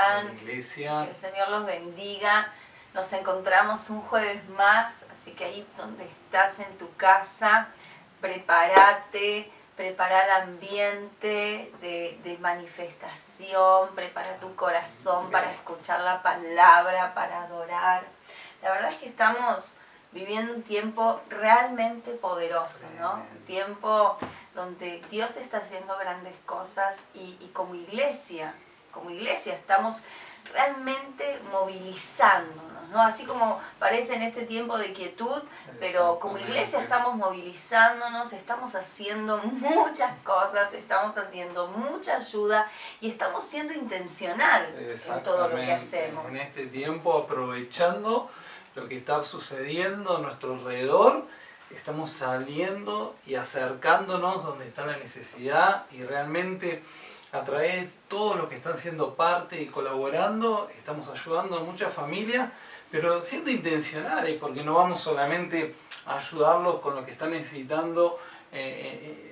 están? Iglesia. Que el Señor los bendiga. Nos encontramos un jueves más, así que ahí donde estás en tu casa, prepárate, prepara el ambiente de manifestación, prepara tu corazón para escuchar la palabra, para adorar. La verdad es que estamos viviendo un tiempo realmente poderoso, ¿no? Un tiempo donde Dios está haciendo grandes cosas y como iglesia estamos realmente movilizándonos, ¿no? Así como parece en este tiempo de quietud, pero como iglesia estamos movilizándonos, estamos haciendo muchas cosas, estamos haciendo mucha ayuda y estamos siendo intencional en todo lo que hacemos. En este tiempo, aprovechando lo que está sucediendo a nuestro alrededor, estamos saliendo y acercándonos donde está la necesidad y realmente a través de todos los que están siendo parte y colaborando, estamos ayudando a muchas familias, pero siendo intencionales, porque no vamos solamente a ayudarlos con lo que están necesitando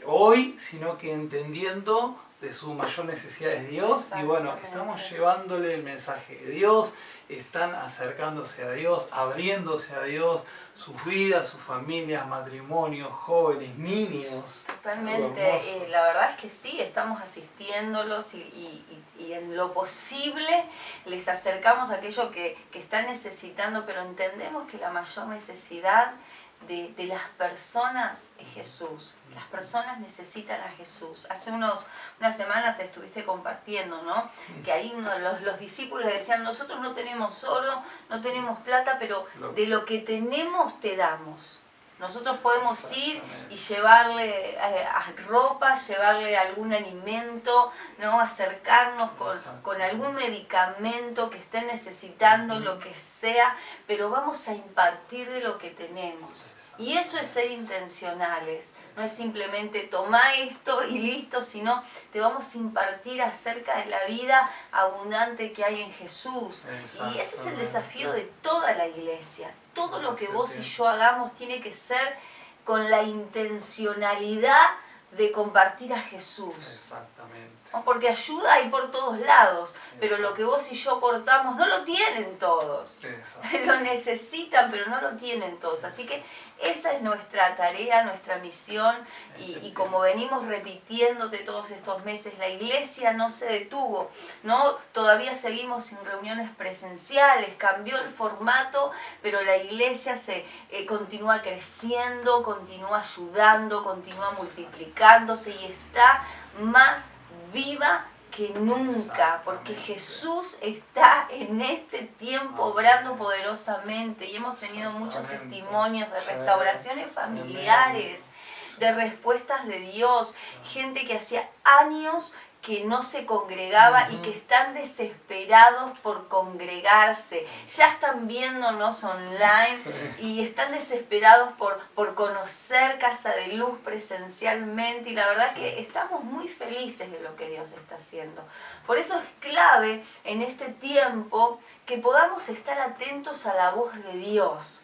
hoy, sino que entendiendo de su mayor necesidad es Dios, y bueno, estamos llevándole el mensaje de Dios, están acercándose a Dios, abriéndose a Dios, sus vidas, sus familias, matrimonios, jóvenes, niños. Totalmente, la verdad es que sí, estamos asistiéndolos y en lo posible les acercamos aquello que están necesitando, pero entendemos que la mayor necesidad de las personas es Jesús. Las personas necesitan a Jesús. Hace unas semanas estuviste compartiendo, ¿no? Que ahí los discípulos decían, nosotros no tenemos oro, no tenemos plata, pero de lo que tenemos te damos. Nosotros podemos ir y llevarle ropa, llevarle algún alimento, ¿no? Acercarnos con algún medicamento que estén necesitando, lo que sea, pero vamos a impartir de lo que tenemos. Y eso es ser intencionales. No es simplemente toma esto y listo, sino te vamos a impartir acerca de la vida abundante que hay en Jesús. Y ese es el desafío de toda la iglesia. Todo lo que vos y yo hagamos tiene que ser con la intencionalidad de compartir a Jesús. Exactamente. ¿No? Porque ayuda hay por todos lados, pero lo que vos y yo portamos no lo tienen todos. Lo necesitan, pero no lo tienen todos. Así que esa es nuestra tarea, nuestra misión, y como venimos repitiéndote todos estos meses, la iglesia no se detuvo, ¿no? Todavía seguimos sin reuniones presenciales, cambió el formato, pero la iglesia continúa creciendo, continúa ayudando, continúa multiplicándose y está más viva que nunca, porque Jesús está en este tiempo obrando poderosamente y hemos tenido muchos testimonios de restauraciones familiares, de respuestas de Dios, gente que hacía años que no se congregaba y que están desesperados por congregarse. Ya están viéndonos online y están desesperados por conocer Casa de Luz presencialmente, y la verdad que estamos muy felices de lo que Dios está haciendo. Por eso es clave en este tiempo que podamos estar atentos a la voz de Dios,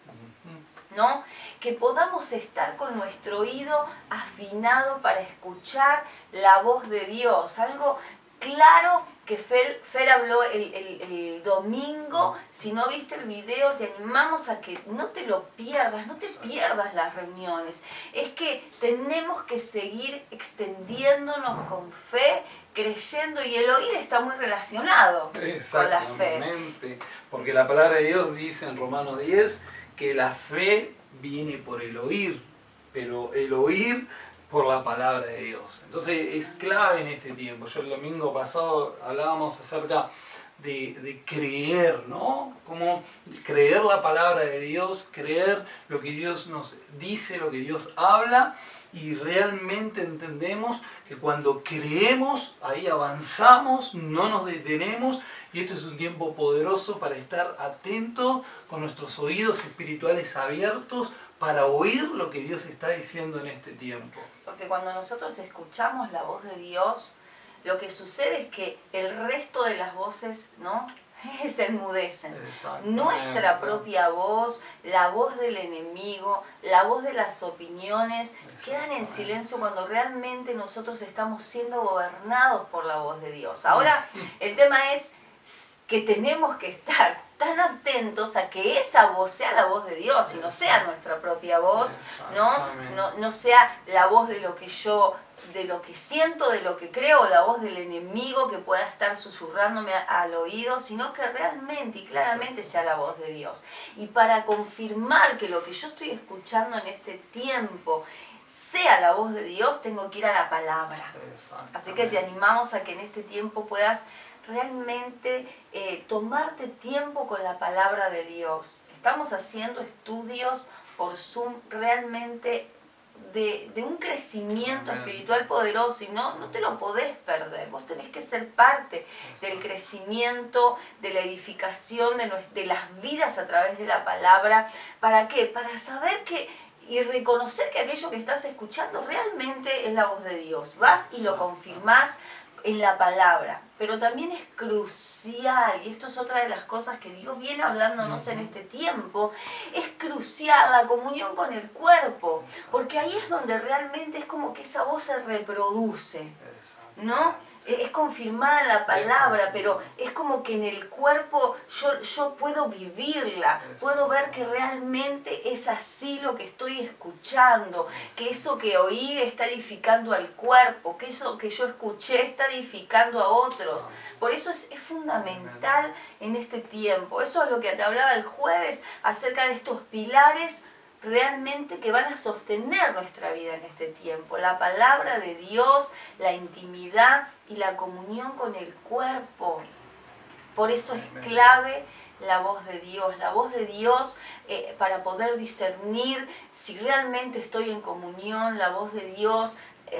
¿no? Que podamos estar con nuestro oído afinado para escuchar la voz de Dios. Algo claro que Fer habló el domingo. Si no viste el video, te animamos a que no te lo pierdas, no te pierdas las reuniones. Es que tenemos que seguir extendiéndonos con fe, creyendo, y el oír está muy relacionado con la fe. Porque la palabra de Dios dice en Romanos 10 que la fe viene por el oír, pero el oír por la palabra de Dios. Entonces es clave en este tiempo. Yo el domingo pasado hablábamos acerca de creer, ¿no? Como creer la palabra de Dios, creer lo que Dios nos dice, lo que Dios habla, y realmente entendemos que cuando creemos, ahí avanzamos, no nos detenemos, y esto es un tiempo poderoso para estar atentos con nuestros oídos espirituales abiertos para oír lo que Dios está diciendo en este tiempo. Porque cuando nosotros escuchamos la voz de Dios, lo que sucede es que el resto de las voces, ¿no?, se enmudecen. Nuestra propia voz, la voz del enemigo, la voz de las opiniones, quedan en silencio cuando realmente nosotros estamos siendo gobernados por la voz de Dios. Ahora, el tema es que tenemos que estar tan atentos a que esa voz sea la voz de Dios y no sea nuestra propia voz, no sea la voz de lo que yo, de lo que siento, de lo que creo, la voz del enemigo que pueda estar susurrándome al oído, sino que realmente y claramente sea la voz de Dios. Y para confirmar que lo que yo estoy escuchando en este tiempo sea la voz de Dios, tengo que ir a la palabra. Así que te animamos a que en este tiempo puedas realmente tomarte tiempo con la palabra de Dios. Estamos haciendo estudios por Zoom realmente de un crecimiento espiritual poderoso y no te lo podés perder. Vos tenés que ser parte del crecimiento, de la edificación de las vidas a través de la palabra. ¿Para qué? Para saber que y reconocer que aquello que estás escuchando realmente es la voz de Dios. Vas y lo confirmás en la palabra, pero también es crucial, y esto es otra de las cosas que Dios viene hablándonos en este tiempo, es crucial la comunión con el cuerpo, porque ahí es donde realmente es como que esa voz se reproduce, ¿no? Es confirmada la palabra, pero es como que en el cuerpo yo puedo vivirla, puedo ver que realmente es así lo que estoy escuchando, que eso que oí está edificando al cuerpo, que eso que yo escuché está edificando a otros. Por eso es fundamental en este tiempo. Eso es lo que te hablaba el jueves acerca de estos pilares realmente que van a sostener nuestra vida en este tiempo. La palabra de Dios, la intimidad y la comunión con el cuerpo. Por eso es clave la voz de Dios. La voz de Dios para poder discernir si realmente estoy en comunión, la voz de Dios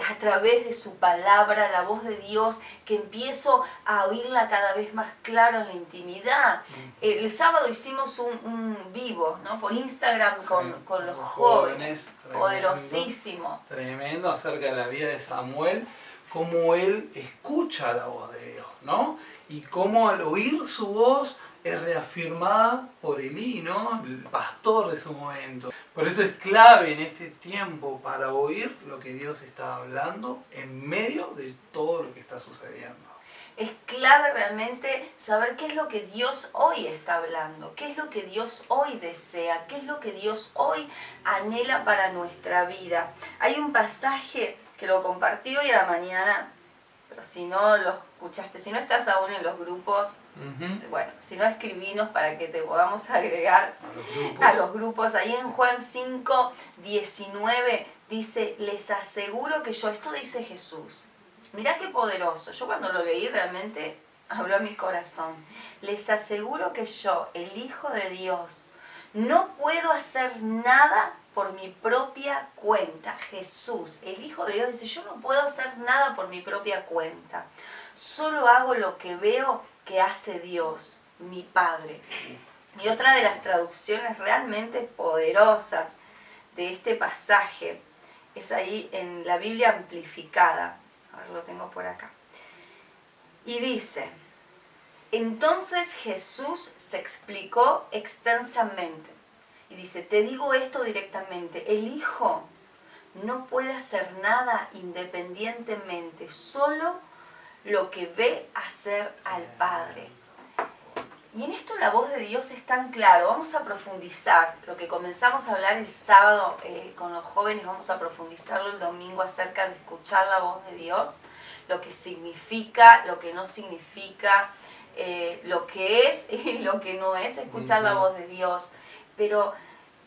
a través de su palabra, la voz de Dios, que empiezo a oírla cada vez más claro en la intimidad. El sábado hicimos un vivo, ¿no? Por Instagram con los jóvenes, poderosísimo. Tremendo acerca de la vida de Samuel, cómo él escucha la voz de Dios, ¿no? Y cómo al oír su voz es reafirmada por Elí, ¿no? El pastor de su momento. Por eso es clave en este tiempo para oír lo que Dios está hablando en medio de todo lo que está sucediendo. Es clave realmente saber qué es lo que Dios hoy está hablando, qué es lo que Dios hoy desea, qué es lo que Dios hoy anhela para nuestra vida. Hay un pasaje que lo compartí hoy a la mañana, pero si no lo escuchaste, si no estás aún en los grupos, bueno, si no escribinos para que te podamos agregar a los grupos. Ahí en Juan 5, 19 dice, les aseguro que yo, esto dice Jesús, mirá qué poderoso, yo cuando lo leí realmente habló a mi corazón, les aseguro que yo, el Hijo de Dios, no puedo hacer nada por mi propia cuenta. Jesús, el Hijo de Dios, dice, yo no puedo hacer nada por mi propia cuenta. Solo hago lo que veo que hace Dios, mi Padre. Y otra de las traducciones realmente poderosas de este pasaje es ahí en la Biblia amplificada. A ver, lo tengo por acá. Y dice, entonces Jesús se explicó extensamente. Y dice, te digo esto directamente, el Hijo no puede hacer nada independientemente, solo lo que ve hacer al Padre. Y en esto la voz de Dios es tan claro. Vamos a profundizar lo que comenzamos a hablar el sábado con los jóvenes, vamos a profundizarlo el domingo acerca de escuchar la voz de Dios, lo que significa, lo que no significa, lo que es y lo que no es escuchar la voz de Dios. Pero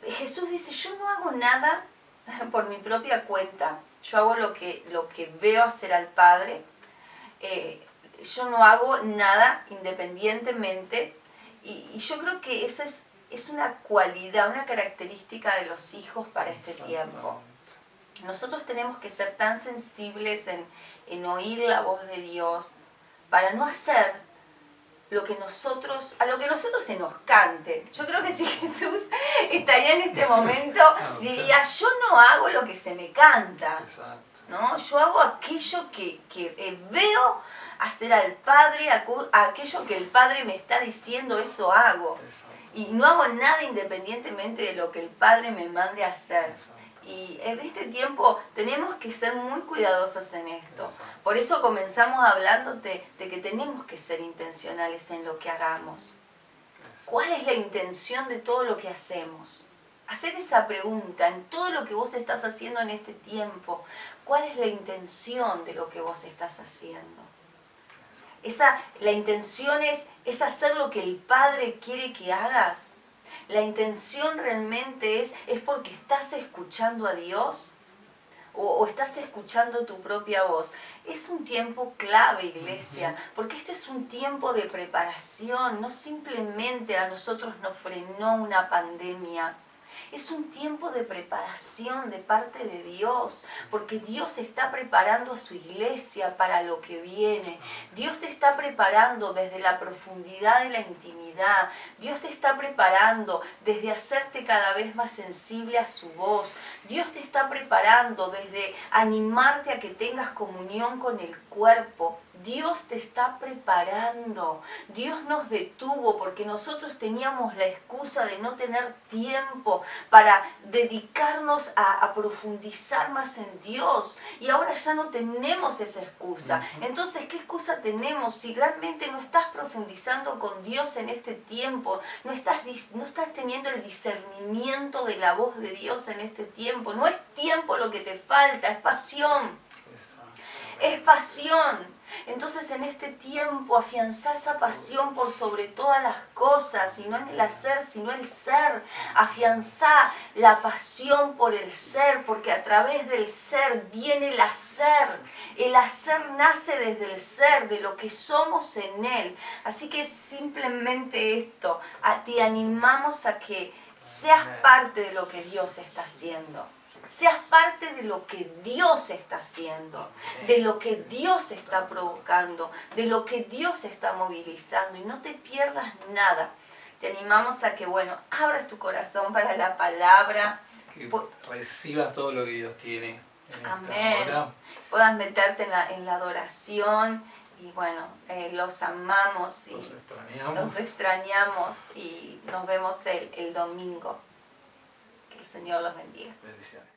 Jesús dice, yo no hago nada por mi propia cuenta, yo hago lo que veo hacer al Padre, yo no hago nada independientemente, y yo creo que esa es una cualidad, una característica de los hijos para este tiempo. Nosotros tenemos que ser tan sensibles en oír la voz de Dios para no hacer a lo que nosotros se nos cante. Yo creo que si Jesús estaría en este momento, diría, yo no hago lo que se me canta, ¿no? Yo hago aquello que veo hacer al Padre, aquello que el Padre me está diciendo, eso hago. Y no hago nada independientemente de lo que el Padre me mande a hacer. Y en este tiempo tenemos que ser muy cuidadosos en esto. Por eso comenzamos hablándote de que tenemos que ser intencionales en lo que hagamos. ¿Cuál es la intención de todo lo que hacemos? Hacer esa pregunta en todo lo que vos estás haciendo en este tiempo. ¿Cuál es la intención de lo que vos estás haciendo? La intención es hacer lo que el Padre quiere que hagas. La intención realmente es porque estás escuchando a Dios o estás escuchando tu propia voz. Es un tiempo clave, iglesia, porque este es un tiempo de preparación. No simplemente a nosotros nos frenó una pandemia. Es un tiempo de preparación de parte de Dios, porque Dios está preparando a su iglesia para lo que viene. Dios te está preparando desde la profundidad de la intimidad. Dios te está preparando desde hacerte cada vez más sensible a su voz. Dios te está preparando desde animarte a que tengas comunión con el cuerpo. Dios te está preparando. Dios nos detuvo porque nosotros teníamos la excusa de no tener tiempo para dedicarnos a profundizar más en Dios. Y ahora ya no tenemos esa excusa. Entonces, ¿qué excusa tenemos si realmente no estás profundizando con Dios en este tiempo? No estás teniendo el discernimiento de la voz de Dios en este tiempo. No es tiempo lo que te falta, es pasión. Es pasión. Entonces en este tiempo afianzá esa pasión por sobre todas las cosas, y no en el hacer, sino el ser. Afianzá la pasión por el ser, porque a través del ser viene el hacer. El hacer nace desde el ser, de lo que somos en Él. Así que simplemente esto, te animamos a que seas parte de lo que Dios está haciendo. Seas parte de lo que Dios está haciendo, de lo que Dios está provocando, de lo que Dios está movilizando, y no te pierdas nada. Te animamos a que, abras tu corazón para la palabra. Que recibas todo lo que Dios tiene en amén. Esta hora. Puedas meterte en la adoración. Y los amamos y los extrañamos, y nos vemos el domingo. Que el Señor los bendiga. Bendiciones.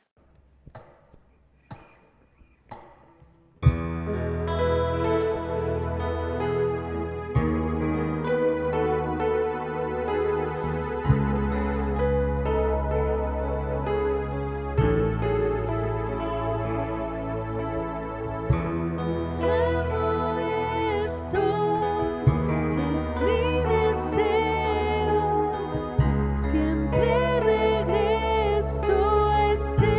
Siempre regreso a este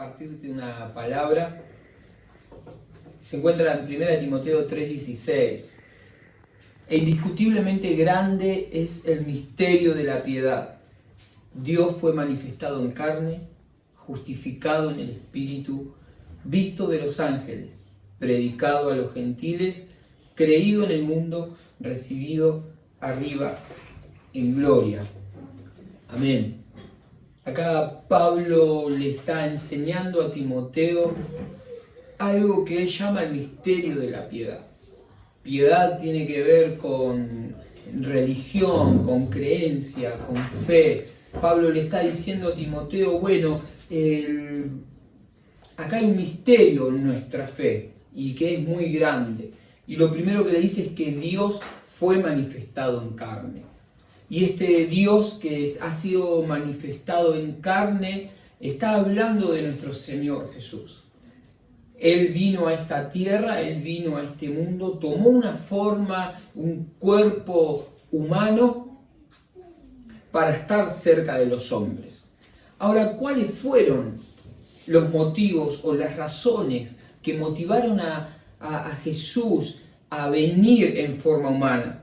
compartirte una palabra. Se encuentra en 1 Timoteo 3:16. E indiscutiblemente grande es el misterio de la piedad. Dios fue manifestado en carne, justificado en el Espíritu, visto de los ángeles, predicado a los gentiles, creído en el mundo, recibido arriba en gloria. Amén. Acá Pablo le está enseñando a Timoteo algo que él llama el misterio de la piedad. Piedad tiene que ver con religión, con creencia, con fe. Pablo le está diciendo a Timoteo, bueno, acá hay un misterio en nuestra fe y que es muy grande. Y lo primero que le dice es que Dios fue manifestado en carne. Y este Dios que ha sido manifestado en carne está hablando de nuestro Señor Jesús. Él vino a esta tierra, Él vino a este mundo, tomó una forma, un cuerpo humano para estar cerca de los hombres. Ahora, ¿cuáles fueron los motivos o las razones que motivaron a Jesús a venir en forma humana?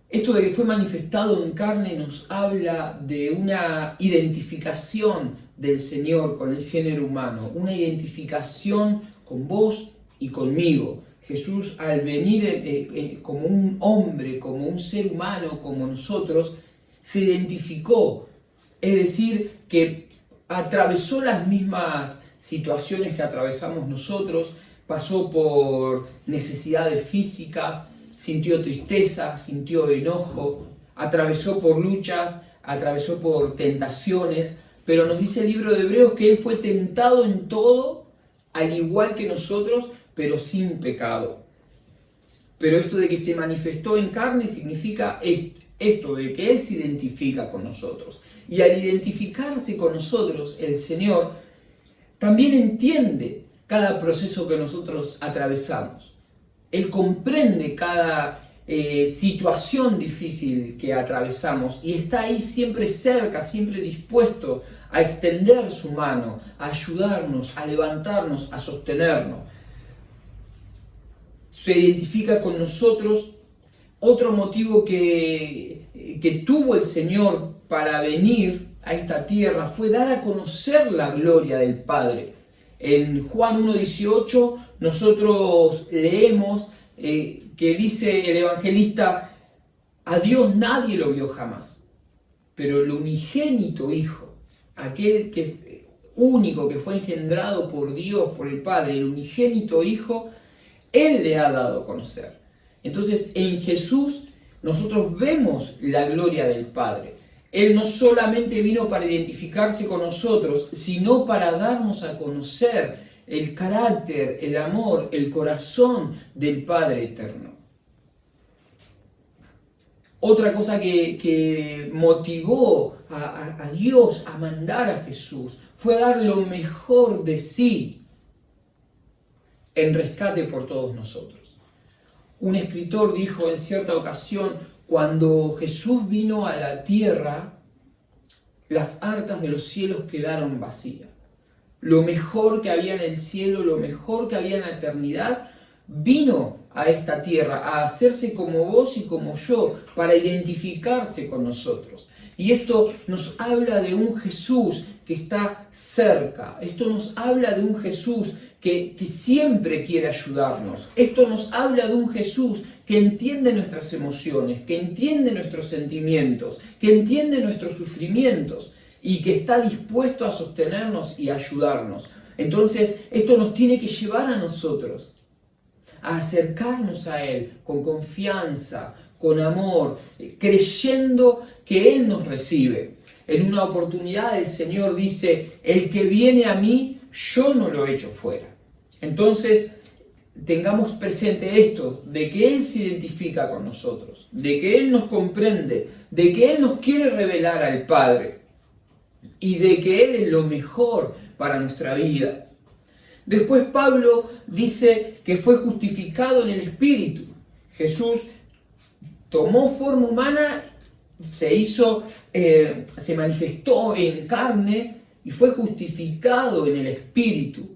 Esto de que fue manifestado en carne nos habla de una identificación del Señor con el género humano, una identificación con vos y conmigo. Jesús, al venir como un hombre, como un ser humano, como nosotros, se identificó, es decir, que atravesó las mismas situaciones que atravesamos nosotros, pasó por necesidades físicas, sintió tristeza, sintió enojo, atravesó por luchas, atravesó por tentaciones, pero nos dice el libro de Hebreos que Él fue tentado en todo, al igual que nosotros, pero sin pecado. Pero esto de que se manifestó en carne significa esto de que Él se identifica con nosotros. Y al identificarse con nosotros, el Señor también entiende cada proceso que nosotros atravesamos. Él comprende cada situación difícil que atravesamos y está ahí siempre cerca, siempre dispuesto a extender su mano, a ayudarnos, a levantarnos, a sostenernos. Se identifica con nosotros. Otro motivo que tuvo el Señor para venir a esta tierra fue dar a conocer la gloria del Padre. En Juan 1:18 nosotros leemos que dice el evangelista: a Dios nadie lo vio jamás, pero el unigénito Hijo, aquel que único que fue engendrado por Dios, por el Padre, el unigénito Hijo, Él le ha dado a conocer. Entonces en Jesús nosotros vemos la gloria del Padre. Él no solamente vino para identificarse con nosotros, sino para darnos a conocer el carácter, el amor, el corazón del Padre eterno. Otra cosa que motivó a Dios a mandar a Jesús fue dar lo mejor de sí en rescate por todos nosotros. Un escritor dijo en cierta ocasión: cuando Jesús vino a la tierra, las arcas de los cielos quedaron vacías. Lo mejor que había en el cielo, lo mejor que había en la eternidad, vino a esta tierra a hacerse como vos y como yo, para identificarse con nosotros. Y esto nos habla de un Jesús que está cerca. Esto nos habla de un Jesús que siempre quiere ayudarnos. Esto nos habla de un Jesús que entiende nuestras emociones, que entiende nuestros sentimientos, que entiende nuestros sufrimientos y que está dispuesto a sostenernos y ayudarnos. Entonces, esto nos tiene que llevar a nosotros a acercarnos a Él con confianza, con amor, creyendo que Él nos recibe. En una oportunidad el Señor dice: el que viene a mí, yo no lo echo fuera. Entonces, tengamos presente esto, de que Él se identifica con nosotros, de que Él nos comprende, de que Él nos quiere revelar al Padre y de que Él es lo mejor para nuestra vida. Después Pablo dice que fue justificado en el Espíritu. Jesús tomó forma humana, se manifestó en carne, y fue justificado en el Espíritu.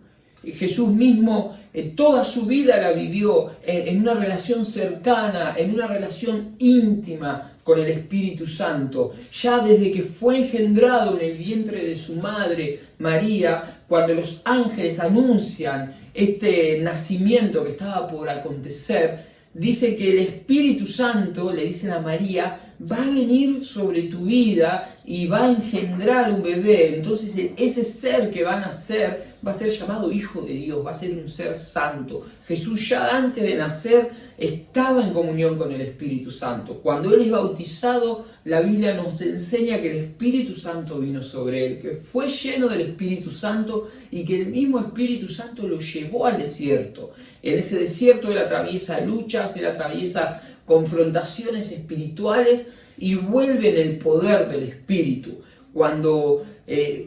Jesús mismo toda su vida la vivió en una relación cercana, en una relación íntima con el Espíritu Santo. Ya desde que fue engendrado en el vientre de su madre, María, cuando los ángeles anuncian este nacimiento que estaba por acontecer, dice que el Espíritu Santo, le dicen a María, va a venir sobre tu vida y va a engendrar un bebé. Entonces ese ser que va a nacer va a ser llamado Hijo de Dios, va a ser un ser santo. Jesús ya antes de nacer estaba en comunión con el Espíritu Santo. Cuando Él es bautizado, la Biblia nos enseña que el Espíritu Santo vino sobre Él, que fue lleno del Espíritu Santo y que el mismo Espíritu Santo lo llevó al desierto. En ese desierto Él atraviesa luchas, Él atraviesa confrontaciones espirituales y vuelve en el poder del Espíritu. Cuando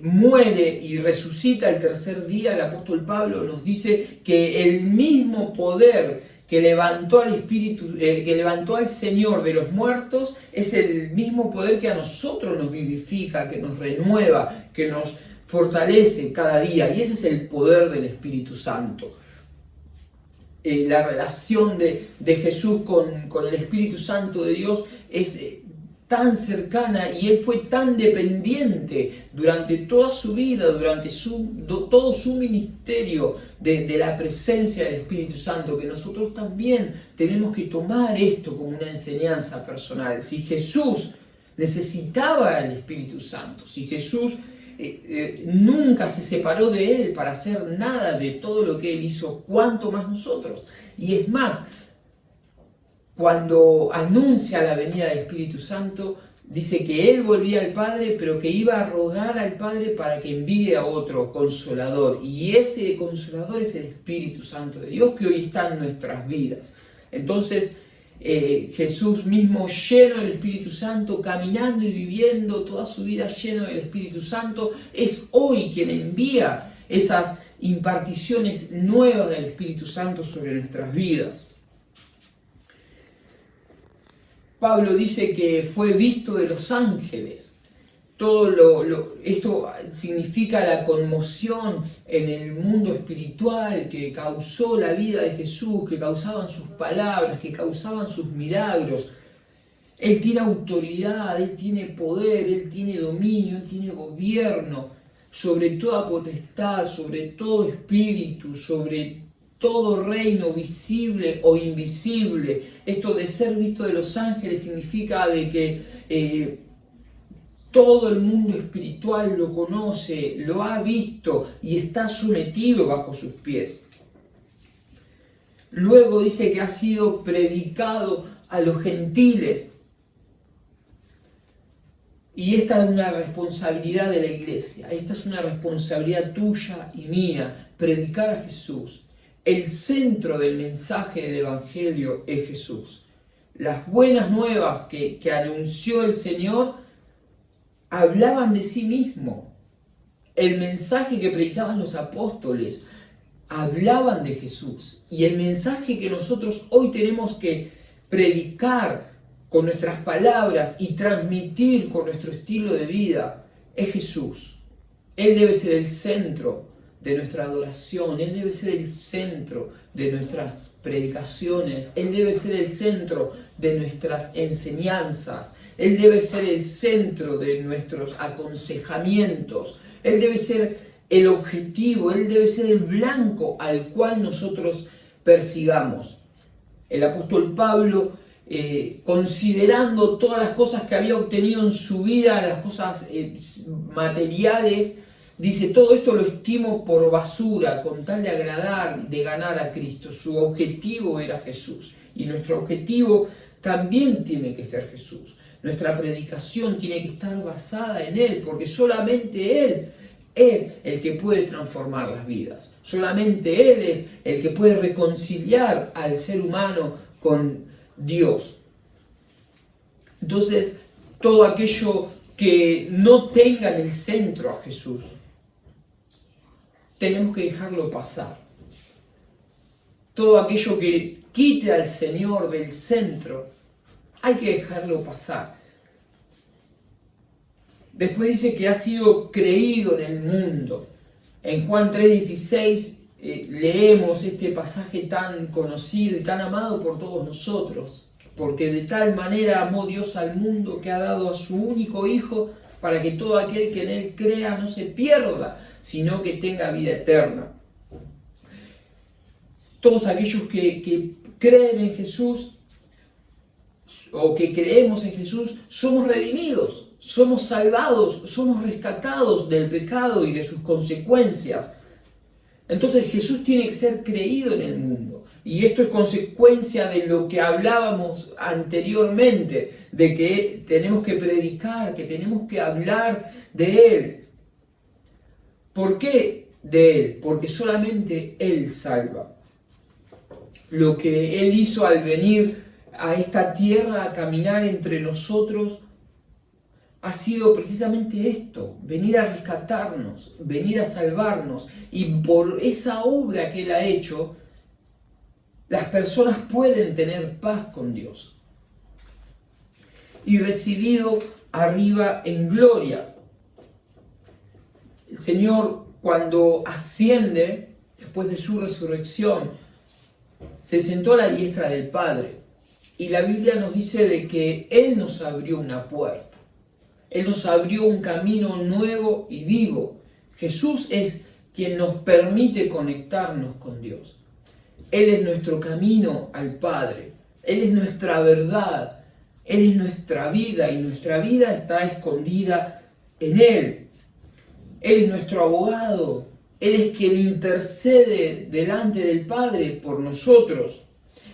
muere y resucita el tercer día, el apóstol Pablo nos dice que el mismo poder que levantó al Espíritu, que levantó al Señor de los muertos, es el mismo poder que a nosotros nos vivifica, que nos renueva, que nos fortalece cada día. Y ese es el poder del Espíritu Santo. La relación de Jesús con el Espíritu Santo de Dios es tan cercana y Él fue tan dependiente durante toda su vida, durante todo su ministerio de la presencia del Espíritu Santo, que nosotros también tenemos que tomar esto como una enseñanza personal. Si Jesús necesitaba el Espíritu Santo, si Jesús nunca se separó de Él para hacer nada de todo lo que Él hizo, ¿cuánto más nosotros? Y es más, cuando anuncia la venida del Espíritu Santo, dice que Él volvía al Padre, pero que iba a rogar al Padre para que envíe a otro Consolador. Y ese Consolador es el Espíritu Santo de Dios que hoy está en nuestras vidas. Entonces, Jesús mismo lleno del Espíritu Santo, caminando y viviendo toda su vida lleno del Espíritu Santo, es hoy quien envía esas imparticiones nuevas del Espíritu Santo sobre nuestras vidas. Pablo dice que fue visto de los ángeles. Esto significa la conmoción en el mundo espiritual que causó la vida de Jesús, que causaban sus palabras, que causaban sus milagros. Él tiene autoridad, Él tiene poder, Él tiene dominio, Él tiene gobierno sobre toda potestad, sobre todo espíritu, sobre todo reino visible o invisible. Esto de ser visto de los ángeles significa de que todo el mundo espiritual lo conoce, lo ha visto y está sometido bajo sus pies. Luego dice que ha sido predicado a los gentiles. Y esta es una responsabilidad de la iglesia, esta es una responsabilidad tuya y mía, predicar a Jesús. El centro del mensaje del Evangelio es Jesús. Las buenas nuevas que anunció el Señor hablaban de sí mismo. El mensaje que predicaban los apóstoles hablaban de Jesús. Y el mensaje que nosotros hoy tenemos que predicar con nuestras palabras y transmitir con nuestro estilo de vida es Jesús. Él debe ser el centro de nuestra adoración, Él debe ser el centro de nuestras predicaciones, Él debe ser el centro de nuestras enseñanzas, Él debe ser el centro de nuestros aconsejamientos, Él debe ser el objetivo, Él debe ser el blanco al cual nosotros persigamos. El apóstol Pablo, considerando todas las cosas que había obtenido en su vida, las cosas materiales, dice, todo esto lo estimo por basura, con tal de agradar, de ganar a Cristo. Su objetivo era Jesús. Y nuestro objetivo también tiene que ser Jesús. Nuestra predicación tiene que estar basada en Él, porque solamente Él es el que puede transformar las vidas. Solamente Él es el que puede reconciliar al ser humano con Dios. Entonces, todo aquello que no tenga en el centro a Jesús, tenemos que dejarlo pasar. Todo aquello que quite al Señor del centro, hay que dejarlo pasar. Después dice que ha sido creído en el mundo. En Juan 3:16 leemos este pasaje tan conocido y tan amado por todos nosotros. Porque de tal manera amó Dios al mundo que ha dado a su único Hijo para que todo aquel que en Él crea no se pierda, sino que tenga vida eterna. Todos aquellos que creen en Jesús o que creemos en Jesús, somos redimidos, somos salvados, somos rescatados del pecado y de sus consecuencias. Entonces Jesús tiene que ser creído en el mundo. Y esto es consecuencia de lo que hablábamos anteriormente, de que tenemos que predicar, que tenemos que hablar de Él. ¿Por qué de Él? Porque solamente Él salva. Lo que Él hizo al venir a esta tierra a caminar entre nosotros ha sido precisamente esto, venir a rescatarnos, venir a salvarnos, y por esa obra que Él ha hecho, las personas pueden tener paz con Dios y recibido arriba en gloria. El Señor, cuando asciende después de su resurrección, se sentó a la diestra del Padre. Y la Biblia nos dice de que Él nos abrió una puerta. Él nos abrió un camino nuevo y vivo. Jesús es quien nos permite conectarnos con Dios. Él es nuestro camino al Padre. Él es nuestra verdad. Él es nuestra vida y nuestra vida está escondida en Él. Él es nuestro abogado. Él es quien intercede delante del Padre por nosotros.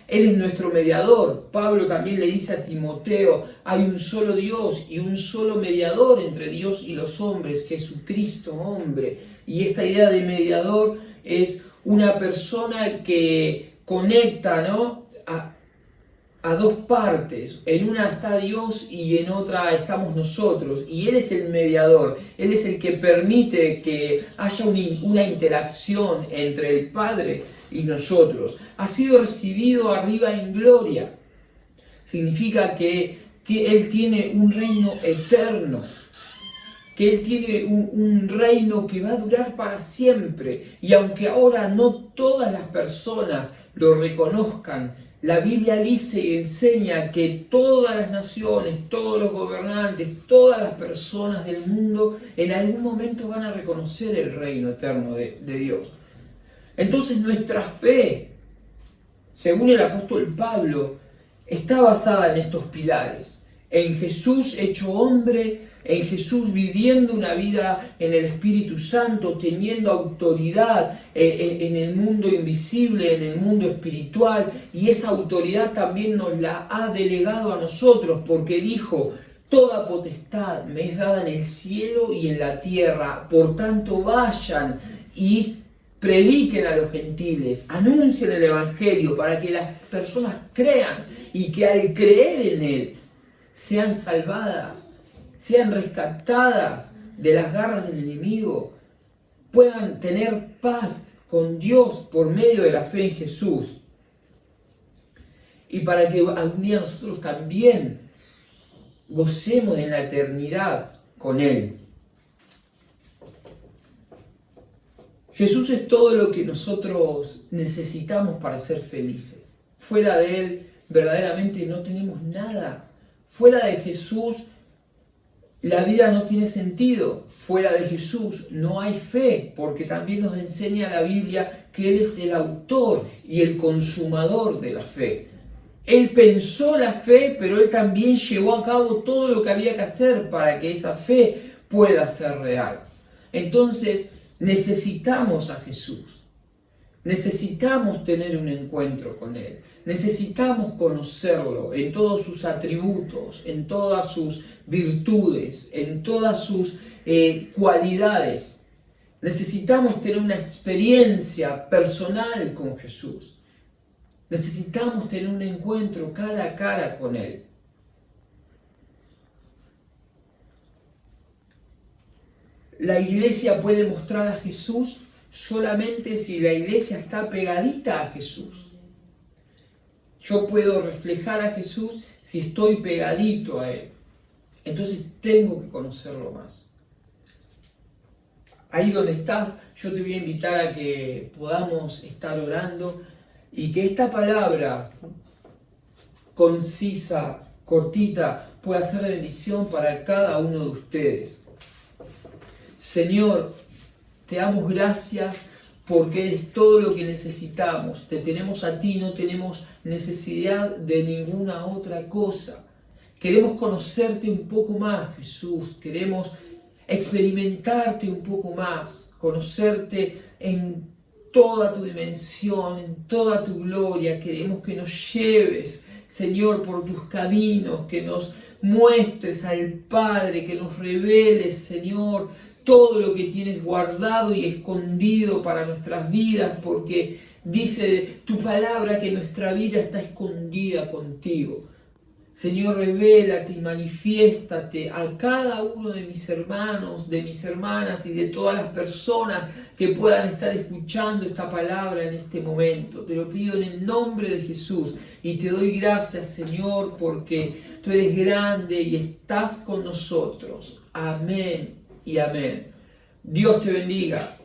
Él es nuestro mediador. Pablo también le dice a Timoteo, hay un solo Dios y un solo mediador entre Dios y los hombres, Jesucristo hombre. Y esta idea de mediador es una persona que conecta, ¿no?, a dos partes. En una está Dios y en otra estamos nosotros. Y Él es el mediador. Él es el que permite que haya una interacción entre el Padre y nosotros. Ha sido recibido arriba en gloria. Significa que Él tiene un reino eterno. Que Él tiene un reino que va a durar para siempre. Y aunque ahora no todas las personas lo reconozcan, la Biblia dice y enseña que todas las naciones, todos los gobernantes, todas las personas del mundo en algún momento van a reconocer el reino eterno de Dios. Entonces nuestra fe, según el apóstol Pablo, está basada en estos pilares. En Jesús hecho hombre, en Jesús viviendo una vida en el Espíritu Santo, teniendo autoridad en el mundo invisible, en el mundo espiritual, y esa autoridad también nos la ha delegado a nosotros, porque dijo, toda potestad me es dada en el cielo y en la tierra, por tanto vayan y prediquen a los gentiles, anuncien el Evangelio para que las personas crean y que al creer en Él sean salvadas, sean rescatadas de las garras del enemigo, puedan tener paz con Dios por medio de la fe en Jesús. Y para que algún día nosotros también gocemos en la eternidad con Él. Jesús es todo lo que nosotros necesitamos para ser felices. Fuera de Él verdaderamente no tenemos nada. Fuera de Jesús la vida no tiene sentido. Fuera de Jesús no hay fe, porque también nos enseña la Biblia que Él es el autor y el consumador de la fe. Él pensó la fe, pero Él también llevó a cabo todo lo que había que hacer para que esa fe pueda ser real. Entonces necesitamos a Jesús. Necesitamos tener un encuentro con Él. Necesitamos conocerlo en todos sus atributos, en todas sus virtudes, en todas sus cualidades. Necesitamos tener una experiencia personal con Jesús. Necesitamos tener un encuentro cara a cara con Él. La iglesia puede mostrar a Jesús solamente si la iglesia está pegadita a Jesús. Yo puedo reflejar a Jesús si estoy pegadito a Él. entonces tengo que conocerlo más. Ahí donde estás, yo te voy a invitar a que podamos estar orando y que esta palabra concisa, cortita, pueda ser de bendición para cada uno de ustedes. Señor, te damos gracias porque eres todo lo que necesitamos. Te tenemos a ti, no tenemos necesidad de ninguna otra cosa. Queremos conocerte un poco más, Jesús. Queremos experimentarte un poco más, conocerte en toda tu dimensión, en toda tu gloria. Queremos que nos lleves, Señor, por tus caminos, que nos muestres al Padre, que nos reveles, Señor, todo lo que tienes guardado y escondido para nuestras vidas, porque dice tu palabra que nuestra vida está escondida contigo. Señor, revélate y manifiéstate a cada uno de mis hermanos, de mis hermanas y de todas las personas que puedan estar escuchando esta palabra en este momento. Te lo pido en el nombre de Jesús y te doy gracias, Señor, porque tú eres grande y estás con nosotros. Amén y amén. Dios te bendiga.